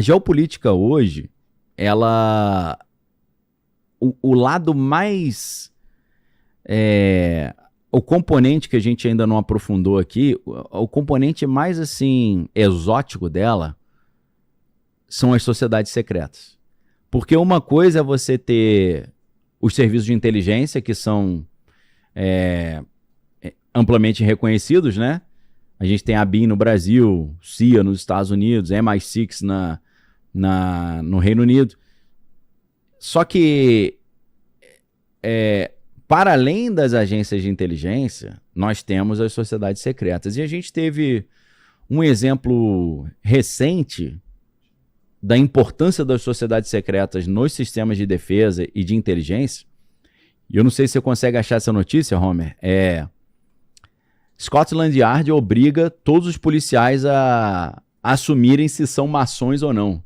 geopolítica hoje, ela... O lado mais... o componente que a gente ainda não aprofundou aqui, o componente mais, assim, exótico dela são as sociedades secretas. Porque uma coisa é você ter os serviços de inteligência, que são amplamente reconhecidos, né? A gente tem a BIM no Brasil, CIA nos Estados Unidos, MI6 no Reino Unido. Só que, para além das agências de inteligência, nós temos as sociedades secretas. E a gente teve um exemplo recente da importância das sociedades secretas nos sistemas de defesa e de inteligência. E eu não sei se você consegue achar essa notícia, Homer. Scotland Yard obriga todos os policiais a assumirem se são maçons ou não.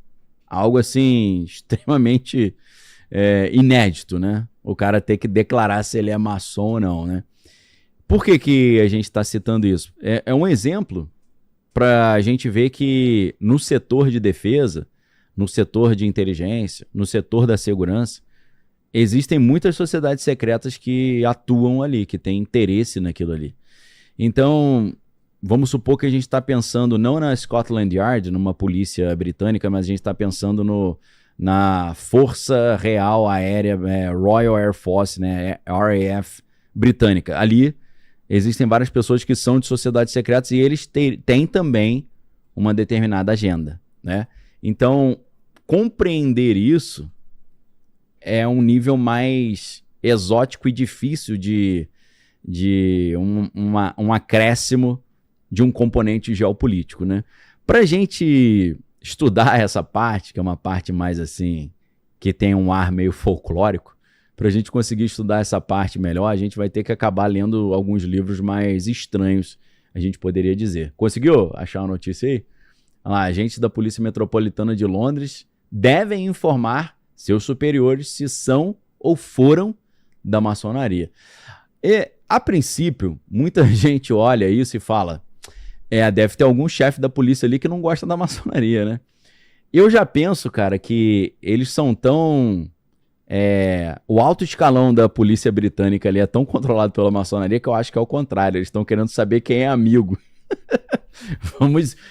Algo assim extremamente inédito, né? O cara ter que declarar se ele é maçom ou não, né? Por que a gente está citando isso? É um exemplo para a gente ver que no setor de defesa, no setor de inteligência, no setor da segurança, existem muitas sociedades secretas que atuam ali, que têm interesse naquilo ali. Então, vamos supor que a gente está pensando não na Scotland Yard, numa polícia britânica, mas a gente está pensando na Força Real Aérea, Royal Air Force, né, RAF britânica. Ali existem várias pessoas que são de sociedades secretas e eles têm também uma determinada agenda, né? Então, compreender isso é um nível mais exótico e difícil de um acréscimo de um componente geopolítico, né? Para a gente estudar essa parte, que é uma parte mais assim, que tem um ar meio folclórico, para a gente conseguir estudar essa parte melhor, a gente vai ter que acabar lendo alguns livros mais estranhos, a gente poderia dizer. Conseguiu achar uma notícia aí? Olha lá, agentes da Polícia Metropolitana de Londres devem informar seus superiores se são ou foram da maçonaria. E, a princípio, muita gente olha isso e fala, deve ter algum chefe da polícia ali que não gosta da maçonaria, né? Eu já penso, cara, que eles são tão... o alto escalão da polícia britânica ali é tão controlado pela maçonaria que eu acho que é o contrário. Eles estão querendo saber quem é amigo.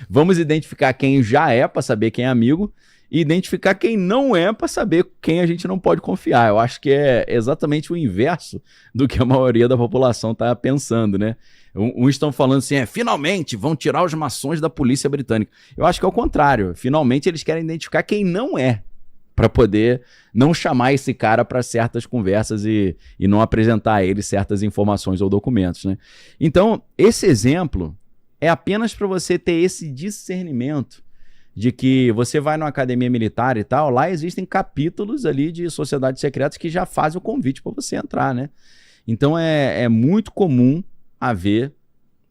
Vamos identificar quem já é para saber quem é amigo e identificar quem não é para saber quem a gente não pode confiar. Eu acho que é exatamente o inverso do que a maioria da população está pensando, né? Uns estão falando assim, finalmente vão tirar os maçons da polícia britânica. Eu acho que é o contrário. Finalmente eles querem identificar quem não é, para poder não chamar esse cara para certas conversas e não apresentar a ele certas informações ou documentos, né? Então, esse exemplo é apenas para você ter esse discernimento de que você vai numa academia militar e tal, lá existem capítulos ali de sociedades secretas que já fazem o convite para você entrar, né? Então é muito comum haver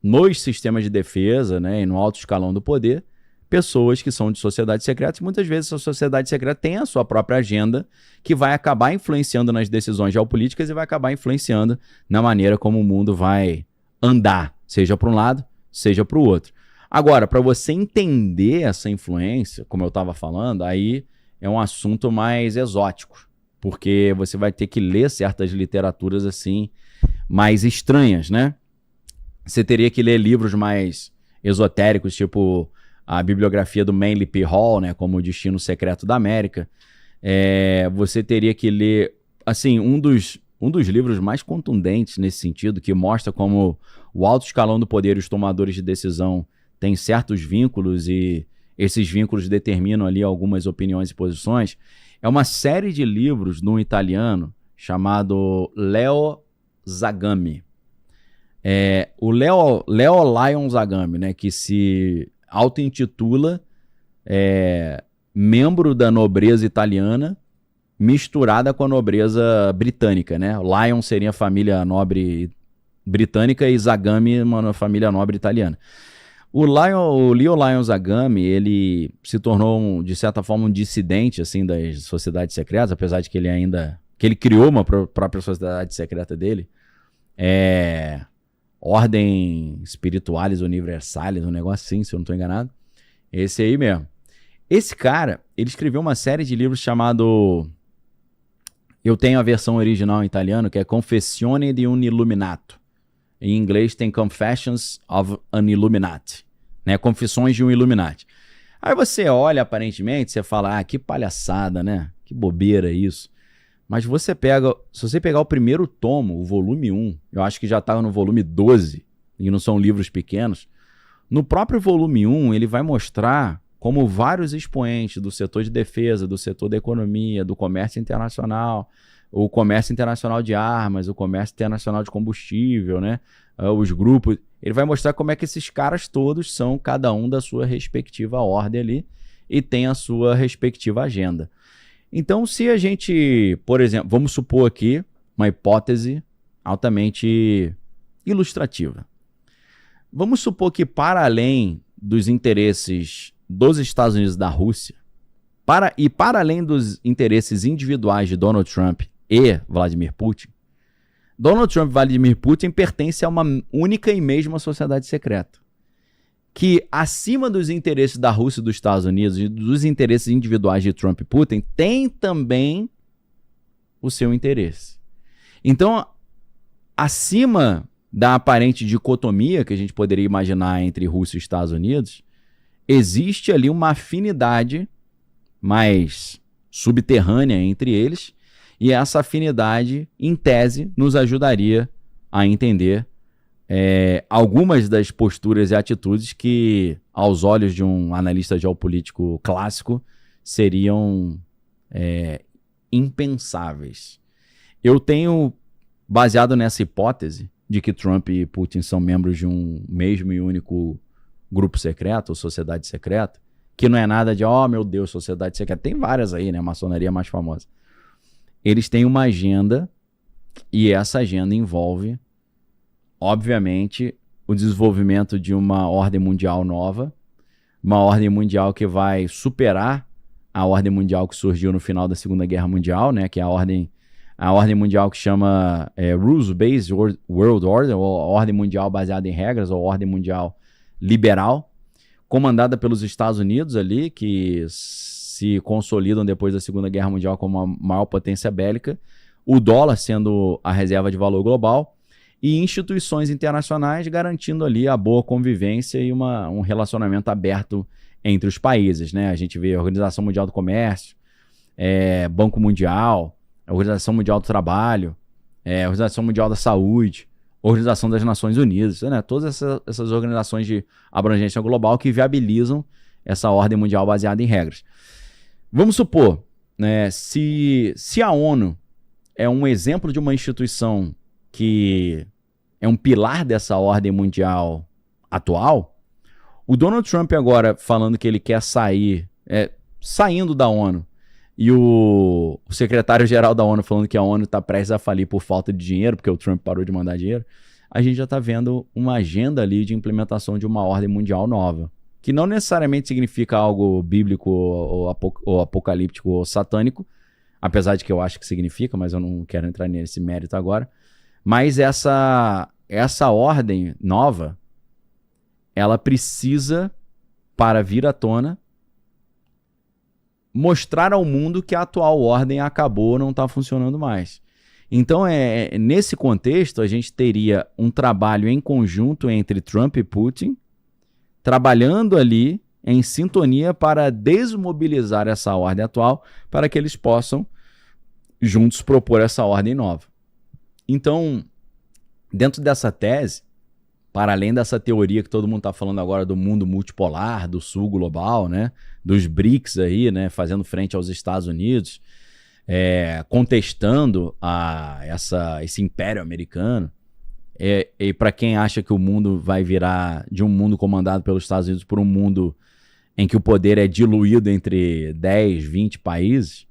nos sistemas de defesa, né, e no alto escalão do poder, pessoas que são de sociedades secretas, e muitas vezes essa sociedade secreta tem a sua própria agenda que vai acabar influenciando nas decisões geopolíticas e vai acabar influenciando na maneira como o mundo vai andar, seja para um lado, seja para o outro. Agora, para você entender essa influência, como eu estava falando, aí é um assunto mais exótico, porque você vai ter que ler certas literaturas assim, mais estranhas, né? Você teria que ler livros mais esotéricos, tipo a bibliografia do Manly P. Hall, né, como O Destino Secreto da América. Você teria que ler, assim, um dos livros mais contundentes nesse sentido, que mostra como o alto escalão do poder e os tomadores de decisão têm certos vínculos e esses vínculos determinam ali algumas opiniões e posições. É uma série de livros de um italiano chamado Leo Zagami. O Leo Lion Zagami, né, que se auto-intitula membro da nobreza italiana misturada com a nobreza britânica, né? Lion seria a família nobre britânica e Zagami uma família nobre italiana. O Leo Lion Zagami, ele se tornou, de certa forma, um dissidente assim, das sociedades secretas, apesar de que ele criou uma própria sociedade secreta dele. Ordem Spiritualis Universalis, um negócio assim, se eu não estou enganado. Esse aí mesmo. Esse cara, ele escreveu uma série de livros chamado... Eu tenho a versão original em italiano, que é Confessione di un Illuminato. Em inglês tem Confessions of an Illuminati, né? Confissões de um Illuminati. Aí você olha, aparentemente, você fala, que palhaçada, né? Que bobeira isso. Mas se você pegar o primeiro tomo, o volume 1, eu acho que já estava no volume 12, e não são livros pequenos, no próprio volume 1 ele vai mostrar como vários expoentes do setor de defesa, do setor da economia, do comércio internacional, o comércio internacional de armas, o comércio internacional de combustível, né? Os grupos, ele vai mostrar como é que esses caras todos são cada um da sua respectiva ordem ali e tem a sua respectiva agenda. Então, se a gente, por exemplo, vamos supor aqui uma hipótese altamente ilustrativa. Vamos supor que para além dos interesses dos Estados Unidos e da Rússia, para além dos interesses individuais de Donald Trump e Vladimir Putin, Donald Trump e Vladimir Putin pertencem a uma única e mesma sociedade secreta, que acima dos interesses da Rússia e dos Estados Unidos e dos interesses individuais de Trump e Putin, tem também o seu interesse. Então, acima da aparente dicotomia que a gente poderia imaginar entre Rússia e Estados Unidos, existe ali uma afinidade mais subterrânea entre eles, e essa afinidade, em tese, nos ajudaria a entender algumas das posturas e atitudes que, aos olhos de um analista geopolítico clássico, seriam impensáveis. Eu tenho, baseado nessa hipótese de que Trump e Putin são membros de um mesmo e único grupo secreto, ou sociedade secreta, que não é nada de, meu Deus, sociedade secreta. Tem várias aí, né? A maçonaria mais famosa. Eles têm uma agenda e essa agenda envolve, obviamente, o desenvolvimento de uma ordem mundial nova, uma ordem mundial que vai superar a ordem mundial que surgiu no final da Segunda Guerra Mundial, né? Que é a ordem mundial que chama Rules-Based World Order, ou ordem mundial baseada em regras, ou ordem mundial liberal, comandada pelos Estados Unidos ali, que se consolidam depois da Segunda Guerra Mundial como a maior potência bélica, o dólar sendo a reserva de valor global e instituições internacionais garantindo ali a boa convivência e um relacionamento aberto entre os países, né? A gente vê a Organização Mundial do Comércio, Banco Mundial, a Organização Mundial do Trabalho, a Organização Mundial da Saúde, Organização das Nações Unidas, né? Todas essas organizações de abrangência global que viabilizam essa ordem mundial baseada em regras. Vamos supor, né, se a ONU é um exemplo de uma instituição que é um pilar dessa ordem mundial atual, o Donald Trump agora falando que ele quer sair, saindo da ONU, e o secretário-geral da ONU falando que a ONU está prestes a falir por falta de dinheiro, porque o Trump parou de mandar dinheiro, a gente já está vendo uma agenda ali de implementação de uma ordem mundial nova, que não necessariamente significa algo bíblico ou apocalíptico ou satânico, apesar de que eu acho que significa, mas eu não quero entrar nesse mérito agora. Mas essa ordem nova, ela precisa, para vir à tona, mostrar ao mundo que a atual ordem acabou, não está funcionando mais. Então, nesse contexto, a gente teria um trabalho em conjunto entre Trump e Putin, trabalhando ali em sintonia para desmobilizar essa ordem atual, para que eles possam juntos propor essa ordem nova. Então, dentro dessa tese, para além dessa teoria que todo mundo está falando agora do mundo multipolar, do sul global, né, dos BRICS aí, né, fazendo frente aos Estados Unidos, contestando esse império americano, e para quem acha que o mundo vai virar de um mundo comandado pelos Estados Unidos por um mundo em que o poder é diluído entre 10, 20 países,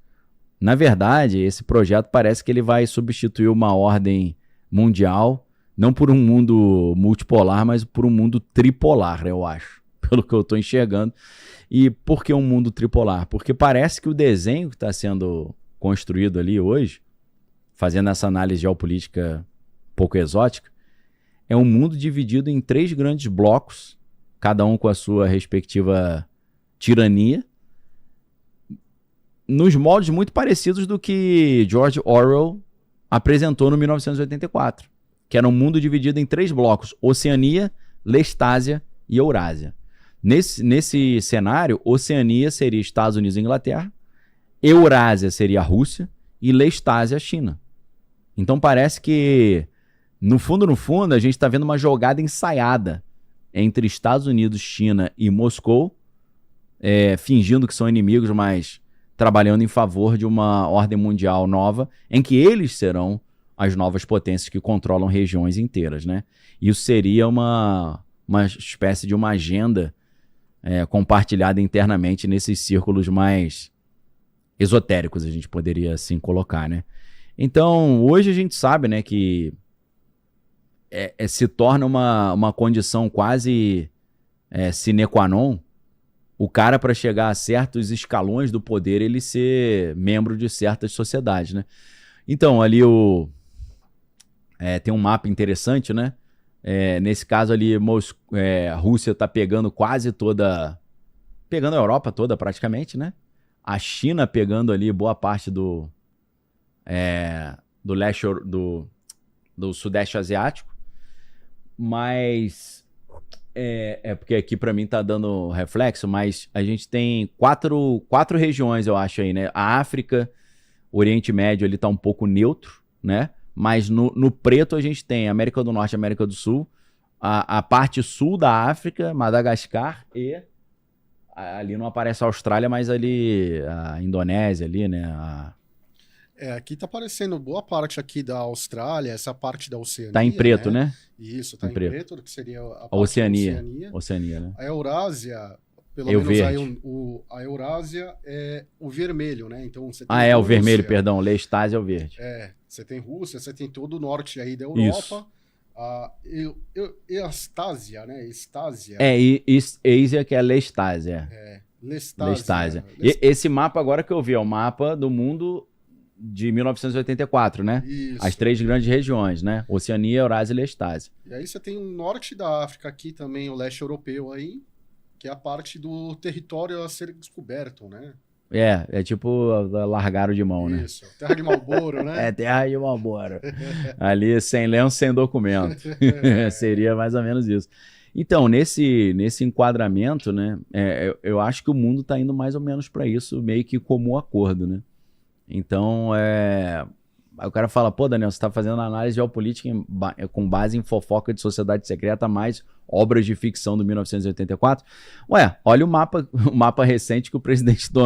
na verdade, esse projeto parece que ele vai substituir uma ordem mundial, não por um mundo multipolar, mas por um mundo tripolar, eu acho, pelo que eu estou enxergando. E por que um mundo tripolar? Porque parece que o desenho que está sendo construído ali hoje, fazendo essa análise geopolítica pouco exótica, é um mundo dividido em 3 grandes blocos, cada um com a sua respectiva tirania, nos moldes muito parecidos do que George Orwell apresentou no 1984, que era um mundo dividido em 3 blocos: Oceania, Lestásia e Eurásia. Nesse cenário, Oceania seria Estados Unidos e Inglaterra, Eurásia seria a Rússia e Lestásia a China. Então parece que, no fundo, a gente está vendo uma jogada ensaiada entre Estados Unidos, China e Moscou, fingindo que são inimigos, mas trabalhando em favor de uma ordem mundial nova, em que eles serão as novas potências que controlam regiões inteiras, né? Isso seria uma espécie de uma agenda compartilhada internamente nesses círculos mais esotéricos, a gente poderia assim colocar, né? Então, hoje a gente sabe, né, que se torna uma condição quase sine qua non o cara, para chegar a certos escalões do poder, ele ser membro de certas sociedades, né? Então, ali tem um mapa interessante, né? Nesse caso ali, a Rússia está pegando quase toda... Pegando a Europa toda, praticamente, né? A China pegando ali boa parte do leste, do sudeste asiático. Mas... porque aqui para mim tá dando reflexo, mas a gente tem quatro regiões, eu acho aí, né? A África, o Oriente Médio, ele tá um pouco neutro, né? Mas no preto a gente tem América do Norte e América do Sul, a parte sul da África, Madagascar e... Ali não aparece a Austrália, mas ali a Indonésia ali, né? Aqui tá aparecendo boa parte aqui da Austrália, essa parte da Oceania. Tá em preto, né? Isso, tá em preto, que seria a Oceania. Oceania, né? A Eurásia, pelo o menos verde. aí a Eurásia é o vermelho, né? Então você tem o vermelho, perdão. Lestásia é o verde. Você tem Rússia, você tem todo o norte aí da Europa. Isso. A Eustásia, né? Estásia. Ásia que é Lestásia. Lestásia. Esse mapa agora que eu vi é o mapa do mundo de 1984, né? Isso. As 3 grandes regiões, né? Oceania, Eurásia e Lestásia. E aí você tem o norte da África aqui também, o leste europeu aí, que é a parte do território a ser descoberto, né? Tipo largaram de mão, né? Isso, terra de Marlboro, né? Terra de Marlboro. Ali, sem lenço, sem documento. Seria mais ou menos isso. Então, nesse enquadramento, né? Eu acho que o mundo está indo mais ou menos para isso, meio que como acordo, né? Então, aí o cara fala, pô, Daniel, você está fazendo análise geopolítica com base em fofoca de sociedade secreta, mais obras de ficção do 1984? Olha o mapa recente que o presidente Donald